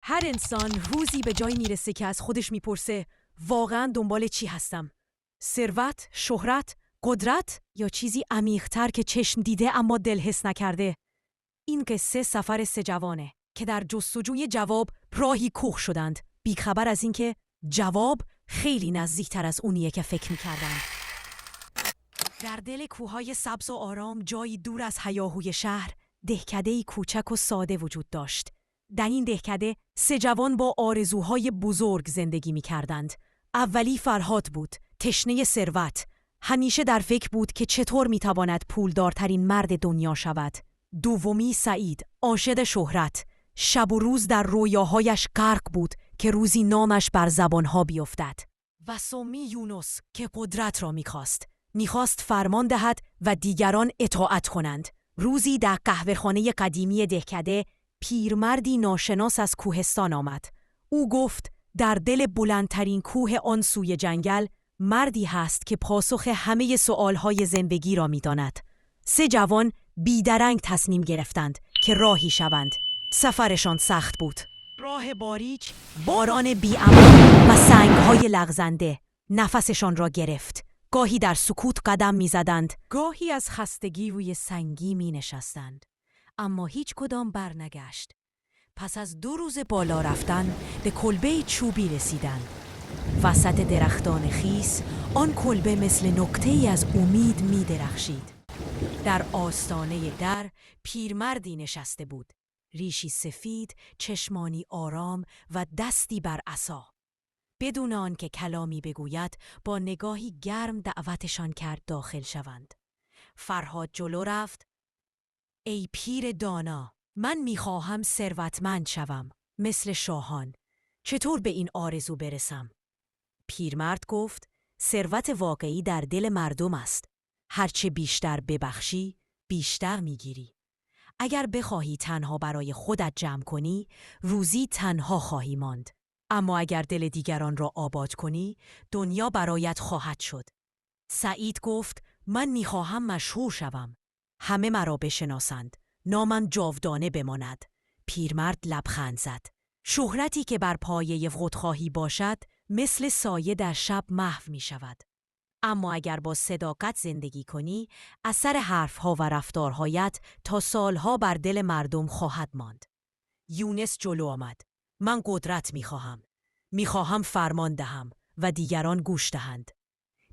هر انسان روزی به جایی میرسه که از خودش میپرسه واقعاً دنبال چی هستم؟ ثروت، شهرت، قدرت یا چیزی عمیق‌تر که چشم دیده اما دل حس نکرده؟ این قصه سفر سه جوانه که در جستجوی جواب راهی کوه شدند، بیخبر از اینکه جواب خیلی نزدیکتر از اونیه که فکر میکردند. در دل کوههای سبز و آرام، جایی دور از هیاهوی شهر، دهکده‌ای کوچک و ساده وجود داشت. در این دهکده سه جوان با آرزوهای بزرگ زندگی می‌کردند. اولی فرهاد بود، تشنه ثروت. همیشه در فکر بود که چطور می‌تواند پولدارترین مرد دنیا شود. دومی سعید، عاشق شهرت. شب و روز در رویاهایش غرق بود که روزی نامش بر زبانها بیفتد. و سومی یونس که قدرت را می‌خواست فرمان دهد و دیگران اطاعت کنند. روزی در قهوه‌خانه قدیمی دهکده پیرمردی ناشناس از کوهستان آمد. او گفت در دل بلندترین کوه آن سوی جنگل مردی هست که پاسخ همه سؤالهای زندگی را می‌داند. سه جوان بیدرنگ تصمیم گرفتند که راهی شوند. سفرشان سخت بود. راه باریک، باران بی‌امان و سنگ‌های لغزنده نفسشان را گرفت. گاهی در سکوت قدم می‌زدند، گاهی از خستگی روی سنگی می‌نشستند. اما هیچ کدام برنگشت. پس از 2 روز بالا رفتن به کلبه چوبی رسیدند. وسط درختان خیس آن کلبه مثل نقطه‌ای از امید می‌درخشید. در آستانه در پیرمردی نشسته بود. ریشی سفید، چشمانی آرام و دستی بر عصا. بدون آنکه کلامی بگوید با نگاهی گرم دعوتشان کرد داخل شوند. فرهاد جلو رفت. ای پیر دانا، من میخواهم ثروتمند شوم مثل شاهان. چطور به این آرزو برسم؟ پیرمرد گفت ثروت واقعی در دل مردم است. هرچه بیشتر ببخشی بیشتر میگیری. اگر بخواهی تنها برای خودت جمع کنی روزی تنها خواهی ماند. اما اگر دل دیگران را آباد کنی دنیا برایت خواهد شد. سعید گفت من میخواهم مشهور شوم. همه مرا بشناسند. نامم جاودانه بماند. پیرمرد لبخند زد. شهرتی که بر پایه خودخواهی باشد مثل سایه در شب محو می شود. اما اگر با صداقت زندگی کنی اثر حرفها و رفتارهایت تا سالها بر دل مردم خواهد ماند. یونس جلو آمد. من قدرت میخواهم فرمان دهم و دیگران گوش دهند.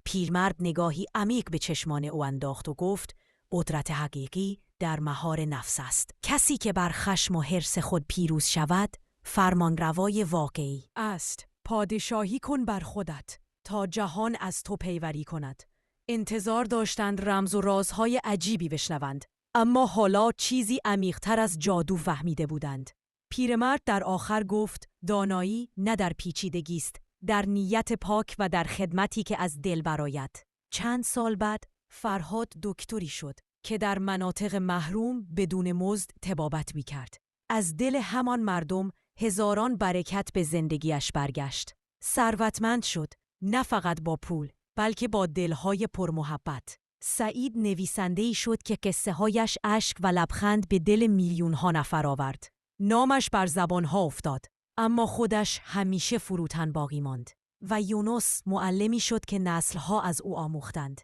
پیرمرد نگاهی عمیق به چشمان او انداخت و گفت قدرت حقیقی در مهار نفس است. کسی که بر خشم و حرص خود پیروز شود فرمانروای واقعی است. پادشاهی کن بر خودت تا جهان از تو پیروی کند. انتظار داشتند رمز و رازهای عجیبی بشنوند، اما حالا چیزی عمیق‌تر از جادو فهمیده بودند. پیرمرد در آخر گفت دانایی نه در پیچیدگی است، در نیت پاک و در خدمتی که از دل برآید. چند سال بعد فرهاد دکتری شد که در مناطق محروم بدون مزد طبابت می‌کرد. از دل همان مردم هزاران برکت به زندگیش برگشت. ثروتمند شد، نه فقط با پول بلکه با دلهای پرمحبت. سعید نویسنده‌ای شد که قصه‌هایش اشک و لبخند به دل میلیون‌ها نفر آورد. نامش بر زبانها افتاد، اما خودش همیشه فروتن باقی ماند. و یونس معلمی شد که نسل‌ها از او آموختند.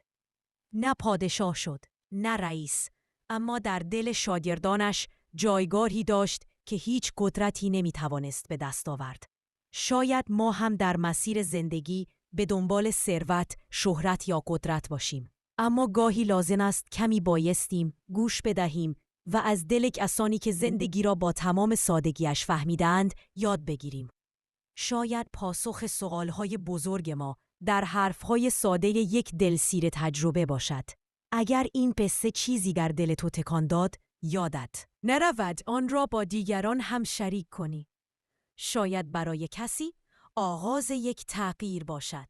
نه پادشاه شد، نه رئیس، اما در دل شاگردانش جایگاهی داشت که هیچ قدرتی نمی‌توانست به دست آورد. شاید ما هم در مسیر زندگی به دنبال ثروت، شهرت یا قدرت باشیم. اما گاهی لازم است کمی بایستیم، گوش بدهیم و از دل کسانی که زندگی را با تمام سادگیش فهمیدند یاد بگیریم. شاید پاسخ سوالهای بزرگ ما در حرفهای ساده یک دلسیر تجربه باشد. اگر این قصه چیزی در دل تو تکان داد، یادت نرود آن را با دیگران هم شریک کنی. شاید برای کسی آغاز یک تغییر باشد.